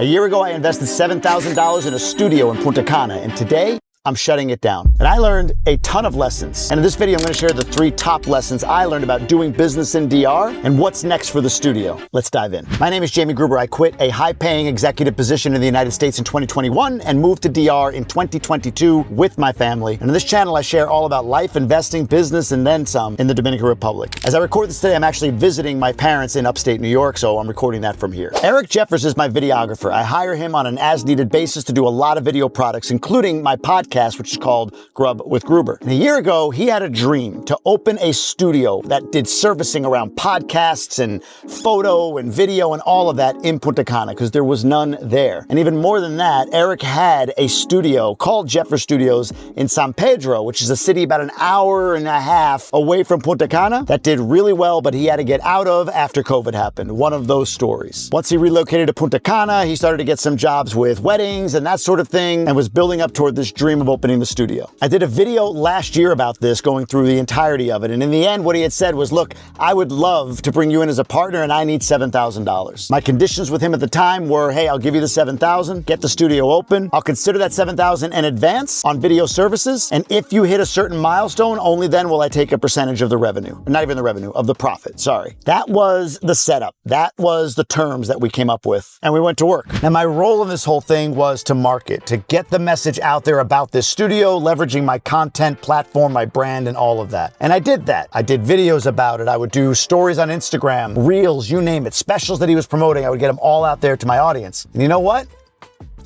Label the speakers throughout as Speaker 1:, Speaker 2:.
Speaker 1: A year ago, I invested $7,000 in a studio in Punta Cana, and today, I'm shutting it down. And I learned a ton of lessons. And in this video, I'm going to share the 3 top lessons I learned about doing business in DR and what's next for the studio. Let's dive in. My name is Jamie Gruber. I quit a high-paying executive position in the United States in 2021 and moved to DR in 2022 with my family. And in this channel, I share all about life, investing, business, and then some in the Dominican Republic. As I record this today, I'm actually visiting my parents in upstate New York, so I'm recording that from here. Eric Jeffers is my videographer. I hire him on an as-needed basis to do a lot of video products, including my podcast, which is called Grub with Gruber. And a year ago, he had a dream to open a studio that did servicing around podcasts and photo and video and all of that in Punta Cana, because there was none there. And even more than that, Eric had a studio called Jeffers Studios in San Pedro, which is a city about an hour and a half away from Punta Cana that did really well, but he had to get out of after COVID happened. One of those stories. Once he relocated to Punta Cana, he started to get some jobs with weddings and that sort of thing, and was building up toward this dream of opening the studio. I did a video last year about this, going through the entirety of it, and in the end, what he had said was, look, I would love to bring you in as a partner, and I need $7,000. My conditions with him at the time were, hey, I'll give you the $7,000, get the studio open, I'll consider that $7,000 in advance on video services, and if you hit a certain milestone, only then will I take a percentage of the revenue. Not even the revenue, of the profit, sorry. That was the setup. That was the terms that we came up with, and we went to work. Now, my role in this whole thing was to market, to get the message out there about this studio, leveraging my content platform, my brand, and all of that. And I did that. I did videos about it. I would do stories on Instagram, reels, you name it, specials that he was promoting. I would get them all out there to my audience. And you know what?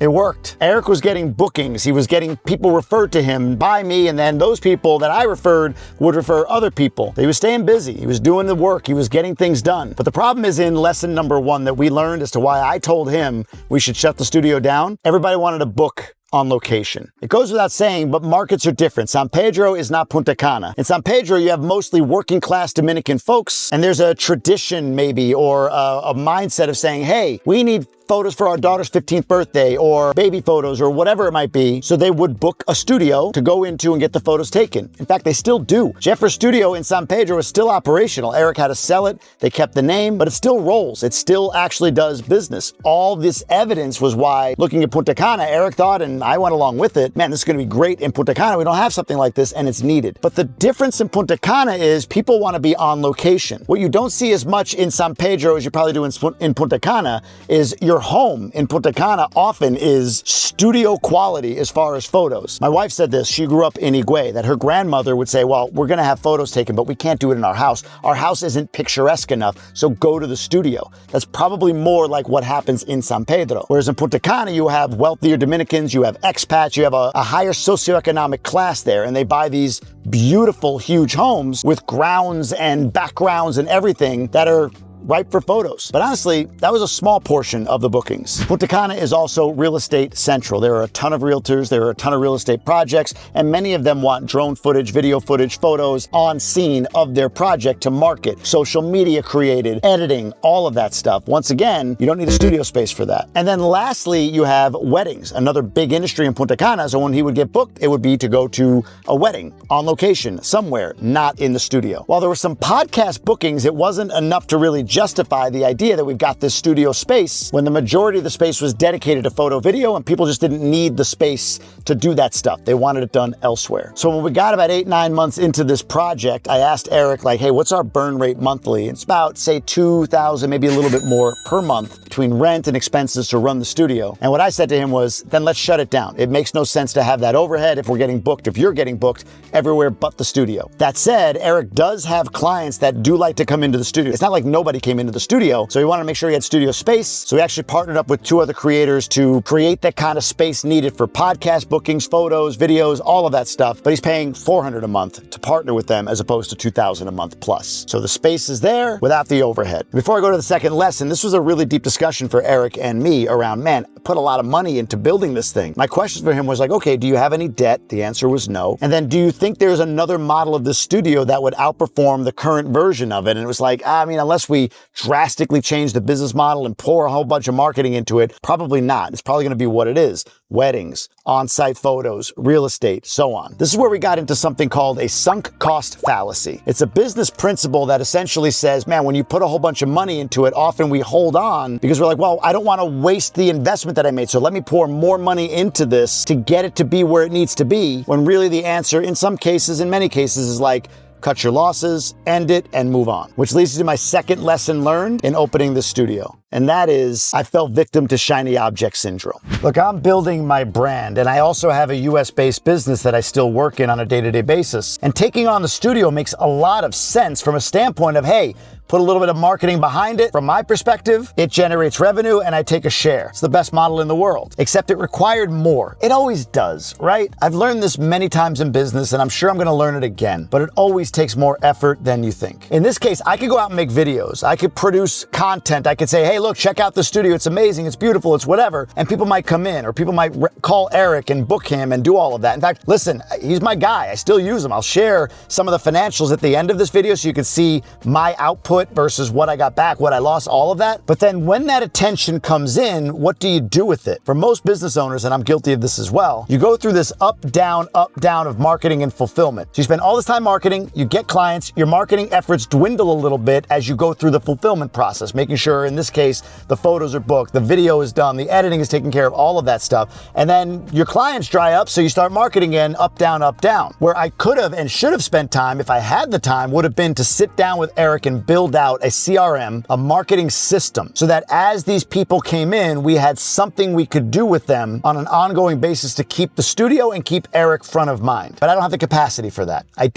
Speaker 1: It worked. Eric was getting bookings. He was getting people referred to him by me, and then those people that I referred would refer other people. He was staying busy. He was doing the work. He was getting things done. But the problem is in lesson number 1 that we learned as to why I told him we should shut the studio down. Everybody wanted to book on location. It goes without saying, but markets are different. San Pedro is not Punta Cana. In San Pedro, you have mostly working class Dominican folks, and there's a tradition maybe, or a mindset of saying, hey, we need photos for our daughter's 15th birthday or baby photos or whatever it might be. So they would book a studio to go into and get the photos taken. In fact, they still do. Jeffers Studio in San Pedro is still operational. Eric had to sell it. They kept the name, but it still rolls. It still actually does business. All this evidence was why, looking at Punta Cana, Eric thought, and I went along with it, man, this is going to be great in Punta Cana. We don't have something like this, and it's needed. But the difference in Punta Cana is people want to be on location. What you don't see as much in San Pedro as you probably do in Punta Cana is your home in Punta Cana often is studio quality as far as photos. My wife said this. She grew up in Higüey, that her grandmother would say, well, we're going to have photos taken, but we can't do it in our house. Our house isn't picturesque enough, so go to the studio. That's probably more like what happens in San Pedro. Whereas in Punta Cana, you have wealthier Dominicans, you have expats, you have a higher socioeconomic class there, and they buy these beautiful, huge homes with grounds and backgrounds and everything that are ripe for photos. But honestly, that was a small portion of the bookings. Punta Cana is also real estate central. There are a ton of realtors, there are a ton of real estate projects, and many of them want drone footage, video footage, photos on scene of their project to market. Social media created, editing, all of that stuff. Once again, you don't need a studio space for that. And then lastly, you have weddings, another big industry in Punta Cana. So when he would get booked, it would be to go to a wedding on location somewhere, not in the studio. While there were some podcast bookings, it wasn't enough to really justify the idea that we've got this studio space when the majority of the space was dedicated to photo video and people just didn't need the space to do that stuff. They wanted it done elsewhere. So when we got about 8-9 months into this project, I asked Eric, like, hey, what's our burn rate monthly? It's about, say, $2,000, maybe a little bit more per month between rent and expenses to run the studio. And what I said to him was, then let's shut it down. It makes no sense to have that overhead if we're getting booked, if you're getting booked everywhere but the studio. That said, Eric does have clients that do like to come into the studio. It's not like nobody came into the studio, so he wanted to make sure he had studio space. So we actually partnered up with 2 other creators to create that kind of space needed for podcast bookings, photos, videos, all of that stuff. But he's paying $400 a month to partner with them as opposed to $2,000 a month plus. So the space is there without the overhead. Before I go to the second lesson, this was a really deep discussion for Eric and me around, man, I put a lot of money into building this thing. My question for him was like, okay, do you have any debt? The answer was no. And then do you think there's another model of the studio that would outperform the current version of it? And it was like, I mean, unless we drastically change the business model and pour a whole bunch of marketing into it, probably not. It's probably going to be what it is. Weddings, on-site photos, real estate, so on. This is where we got into something called a sunk cost fallacy. It's a business principle that essentially says, man, when you put a whole bunch of money into it, often we hold on because we're like, well, I don't want to waste the investment that I made, so let me pour more money into this to get it to be where it needs to be, when really the answer in some cases, in many cases, is like, cut your losses, end it, and move on. Which leads to my second lesson learned in opening the studio. And that is, I fell victim to shiny object syndrome. Look, I'm building my brand, and I also have a US-based business that I still work in on a day-to-day basis. And taking on the studio makes a lot of sense from a standpoint of, hey, put a little bit of marketing behind it. From my perspective, it generates revenue and I take a share. It's the best model in the world, except it required more. It always does, right? I've learned this many times in business and I'm sure I'm gonna learn it again, but it always takes more effort than you think. In this case, I could go out and make videos. I could produce content. I could say, hey, look, check out the studio. It's amazing. It's beautiful. It's whatever. And people might come in or people might call Eric and book him and do all of that. In fact, listen, he's my guy. I still use him. I'll share some of the financials at the end of this video so you can see my output versus what I got back, what I lost, all of that. But then when that attention comes in, what do you do with it? For most business owners, and I'm guilty of this as well, you go through this up, down of marketing and fulfillment. So you spend all this time marketing, you get clients, your marketing efforts dwindle a little bit as you go through the fulfillment process, making sure, in this case, the photos are booked, the video is done, the editing is taken care of, all of that stuff. And then your clients dry up, so you start marketing again, up, down, up, down. Where I could have and should have spent time, if I had the time, would have been to sit down with Eric and build out a CRM, a marketing system, so that as these people came in, we had something we could do with them on an ongoing basis to keep the studio and keep Eric front of mind. But I don't have the capacity for that. I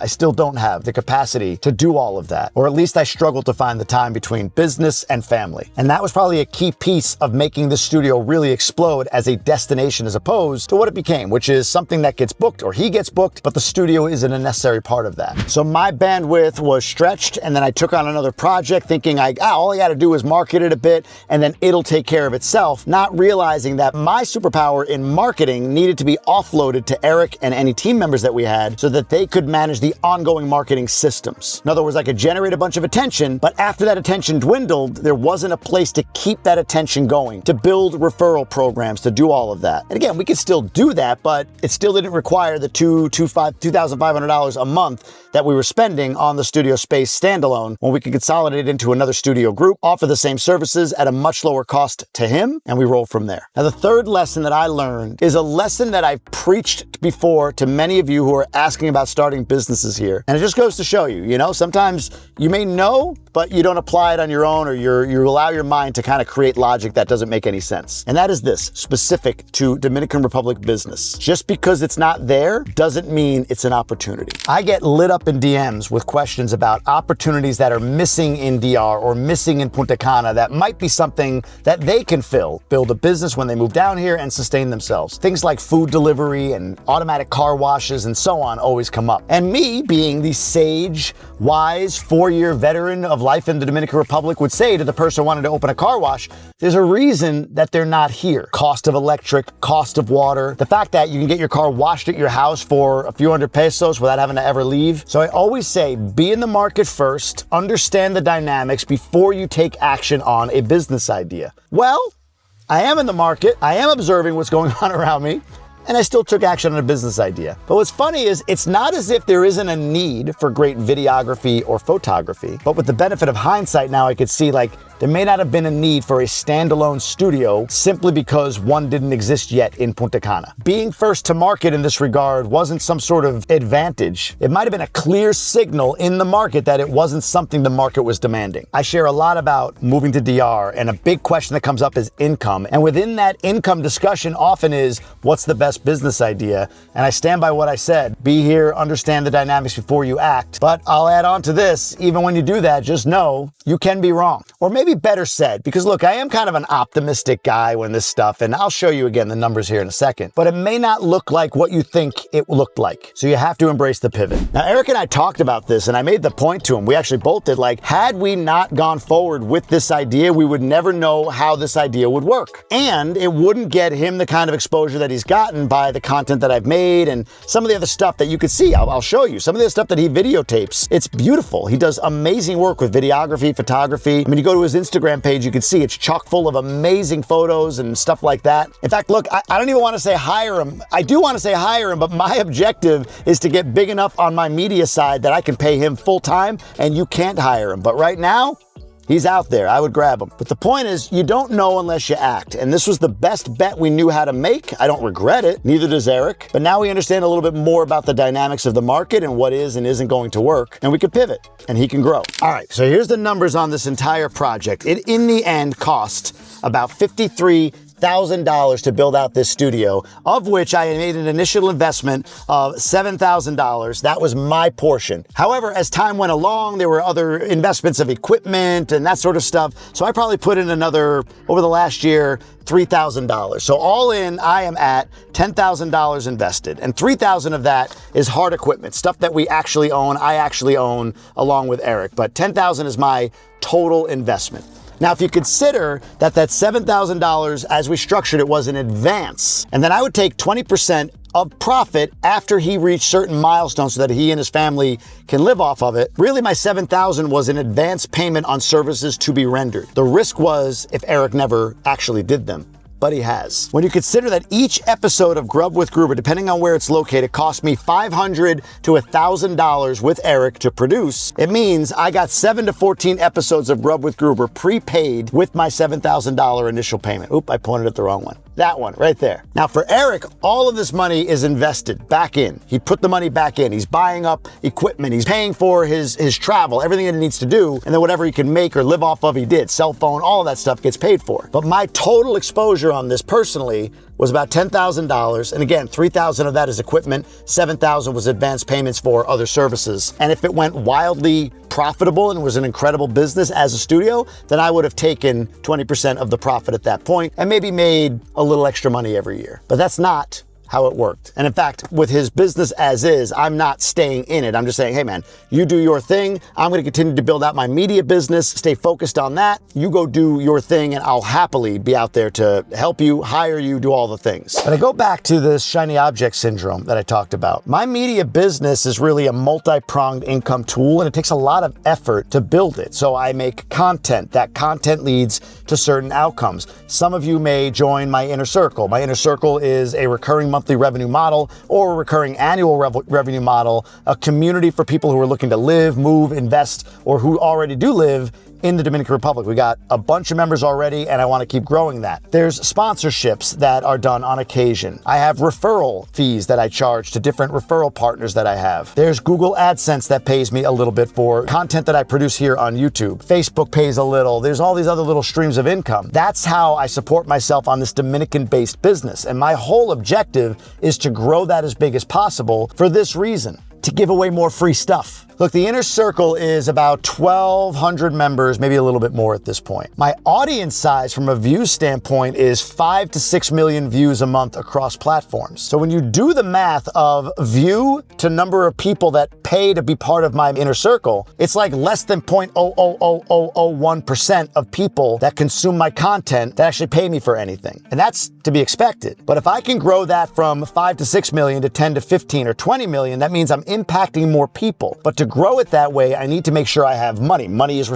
Speaker 1: still don't have the capacity to do all of that. Or at least I struggled to find the time between business and family. And that was probably a key piece of making the studio really explode as a destination as opposed to what it became, which is something that gets booked or he gets booked, but the studio isn't a necessary part of that. So my bandwidth was stretched, and then I took on another project thinking all I got to do is market it a bit and then it'll take care of itself, not realizing that my superpower in marketing needed to be offloaded to Eric and any team members that we had so that they could manage the ongoing marketing systems. In other words, I could generate a bunch of attention, but after that attention dwindled, there wasn't a place to keep that attention going, to build referral programs, to do all of that. And again, we could still do that, but it still didn't require the $2,500 a month that we were spending on the studio space standalone when we could consolidate it into another studio group, offer the same services at a much lower cost to him, and we roll from there. Now, the third lesson that I learned is a lesson that I've preached before to many of you who are asking about starting businesses here. And it just goes to show you, sometimes you may know, but you don't apply it on your own, or you allow your mind to kind of create logic that doesn't make any sense. And that is this, specific to Dominican Republic business. Just because it's not there doesn't mean it's an opportunity. I get lit up in DMs with questions about opportunities that are missing in DR or missing in Punta Cana that might be something that they can build a business when they move down here and sustain themselves. Things like food delivery and automatic car washes and so on always come up. And me, being the sage, wise, 4-year veteran of life in the Dominican Republic, would say to the person wanting to open a car wash, there's a reason that they're not here. Cost of electric, cost of water, the fact that you can get your car washed at your house for a few hundred pesos without having to ever leave. So I always say, be in the market first, understand the dynamics before you take action on a business idea. Well, I am in the market, I am observing what's going on around me, and I still took action on a business idea. But what's funny is it's not as if there isn't a need for great videography or photography, but with the benefit of hindsight now I could see there may not have been a need for a standalone studio simply because one didn't exist yet in Punta Cana. Being first to market in this regard wasn't some sort of advantage. It might have been a clear signal in the market that it wasn't something the market was demanding. I share a lot about moving to DR, and a big question that comes up is income. And within that income discussion often is, what's the best business idea? And I stand by what I said. Be here, understand the dynamics before you act. But I'll add on to this, even when you do that, just know you can be wrong. Or maybe better said, because look, I am kind of an optimistic guy when this stuff, and I'll show you again the numbers here in a second, but it may not look like what you think it looked like. So you have to embrace the pivot. Now, Eric and I talked about this, and I made the point to him, we actually both did, had we not gone forward with this idea, we would never know how this idea would work. And it wouldn't get him the kind of exposure that he's gotten by the content that I've made and some of the other stuff that you could see. I'll show you some of the stuff that he videotapes. It's beautiful. He does amazing work with videography, photography. I mean, you go to his Instagram page, you can see it's chock full of amazing photos and stuff like that. In fact, look, I don't even want to say hire him. I do want to say hire him, but my objective is to get big enough on my media side that I can pay him full time and you can't hire him. But right now, he's out there. I would grab him. But the point is, you don't know unless you act. And this was the best bet we knew how to make. I don't regret it. Neither does Eric. But now we understand a little bit more about the dynamics of the market and what is and isn't going to work. And we can pivot and he can grow. All right, so here's the numbers on this entire project. It, in the end, cost about $53,000 to build out this studio, of which I made an initial investment of $7,000. That was my portion. However, as time went along, there were other investments of equipment and that sort of stuff. So I probably put in another, over the last year, $3,000. So all in, I am at $10,000 invested. And $3,000 of that is hard equipment, stuff that we actually own, I actually own along with Eric. But $10,000 is my total investment. Now, if you consider that $7,000 as we structured it was in advance, and then I would take 20% of profit after he reached certain milestones so that he and his family can live off of it, really my $7,000 was an advance payment on services to be rendered. The risk was if Eric never actually did them. But he has. When you consider that each episode of Grub with Gruber, depending on where it's located, cost me $500 to $1,000 with Eric to produce, it means I got 7 to 14 episodes of Grub with Gruber prepaid with my $7,000 initial payment. Oop, I pointed at the wrong one. That one right there. Now for Eric, all of this money is invested back in. He put the money back in. He's buying up equipment. He's paying for his travel, everything that he needs to do. And then whatever he can make or live off of, he did. Cell phone, all of that stuff gets paid for. But my total exposure on this personally was about $10,000. And again, $3,000 of that is equipment. $7,000 was advance payments for other services. And if it went wildly profitable and was an incredible business as a studio, then I would have taken 20% of the profit at that point and maybe made a little extra money every year. But that's not how it worked. And in fact, with his business as is, I'm not staying in it. I'm just saying, hey man, you do your thing. I'm going to continue to build out my media business, stay focused on that. You go do your thing and I'll happily be out there to help you, hire you, do all the things. But I go back to this shiny object syndrome that I talked about. My media business is really a multi-pronged income tool and it takes a lot of effort to build it. So I make content. That content leads to certain outcomes. Some of you may join my inner circle. My inner circle is a recurring monthly revenue model or a recurring annual revenue model, a community for people who are looking to live, move, invest, or who already do live in the Dominican Republic. We got a bunch of members already and I want to keep growing that. There's sponsorships that are done on occasion. I have referral fees that I charge to different referral partners that I have. There's Google AdSense that pays me a little bit for content that I produce here on YouTube. Facebook pays a little. There's all these other little streams of income. That's how I support myself on this Dominican-based business. And my whole objective is to grow that as big as possible for this reason, to give away more free stuff. Look, the inner circle is about 1,200 members, maybe a little bit more at this point. My audience size from a views standpoint is 5 to 6 million views a month across platforms. So when you do the math of view to number of people that pay to be part of my inner circle, it's like less than 0.00001% of people that consume my content that actually pay me for anything. And that's to be expected. But if I can grow that from 5 to 6 million to 10 to 15 or 20 million, that means I'm impacting more people. But to grow it that way, I need to make sure I have money. Money is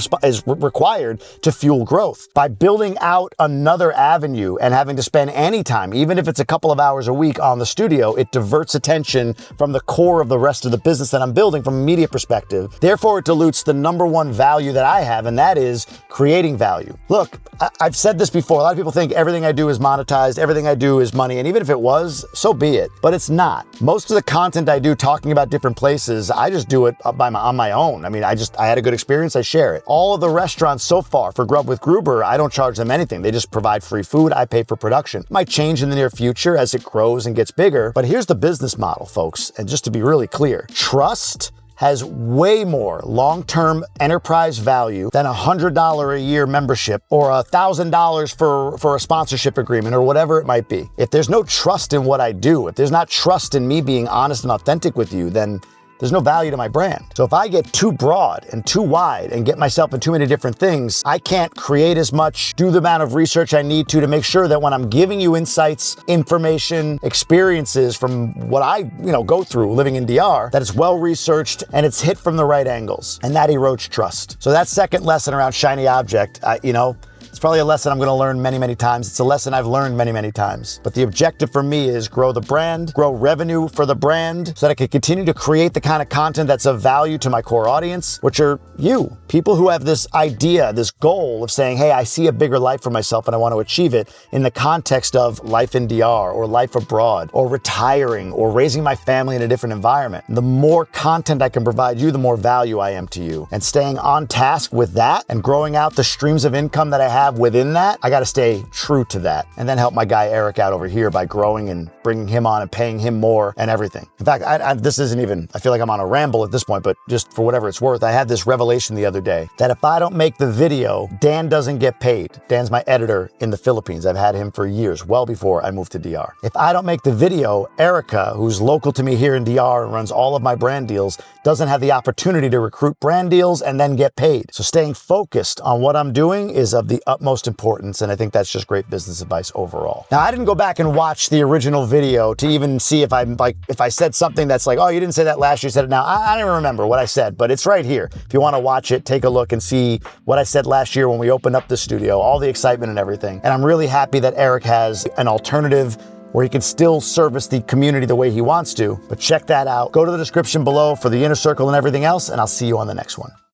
Speaker 1: required to fuel growth. By building out another avenue and having to spend any time, even if it's a couple of hours a week on the studio, it diverts attention from the core of the rest of the business that I'm building from a media perspective. Therefore, it dilutes the number one value that I have, and that is creating value. Look, I've said this before. A lot of people think everything I do is monetized, everything I do is money, and even if it was, so be it. But it's not. Most of the content I do talking about different places, I just do it on my own. I mean, I had a good experience, I share it. All of the restaurants so far for Grub with Gruber, I don't charge them anything. They just provide free food, I pay for production. Might change in the near future as it grows and gets bigger, but here's the business model, folks, and just to be really clear, trust has way more long-term enterprise value than $100 a year membership or $1,000 for a sponsorship agreement or whatever it might be. If there's no trust in what I do, if there's not trust in me being honest and authentic with you, then there's no value to my brand. So if I get too broad and too wide and get myself in too many different things, I can't create as much, do the amount of research I need to make sure that when I'm giving you insights, information, experiences from what I, go through living in DR, that it's well researched and it's hit from the right angles. And that erodes trust. So that second lesson around shiny object, it's probably a lesson I'm going to learn many, many times. It's a lesson I've learned many, many times. But the objective for me is grow the brand, grow revenue for the brand so that I can continue to create the kind of content that's of value to my core audience, which are you. People who have this idea, this goal of saying, hey, I see a bigger life for myself and I want to achieve it in the context of life in DR or life abroad or retiring or raising my family in a different environment. The more content I can provide you, the more value I am to you. And staying on task with that and growing out the streams of income that I have within that, I got to stay true to that and then help my guy Eric out over here by growing and bringing him on and paying him more and everything. In fact, this isn't even, I feel like I'm on a ramble at this point, but just for whatever it's worth, I had this revelation the other day that if I don't make the video, Dan doesn't get paid. Dan's my editor in the Philippines. I've had him for years, well before I moved to DR. If I don't make the video, Erica, who's local to me here in DR and runs all of my brand deals, doesn't have the opportunity to recruit brand deals and then get paid. So staying focused on what I'm doing is of the utmost importance, and I think that's just great business advice overall. Now, I didn't go back and watch the original video to even see if I said something that's like, oh, you didn't say that last year, you said it now. I don't remember what I said, but it's right here. If you want to watch it, take a look and see what I said last year when we opened up the studio, all the excitement and everything. And I'm really happy that Eric has an alternative where he can still service the community the way he wants to, but check that out. Go to the description below for the inner circle and everything else, and I'll see you on the next one.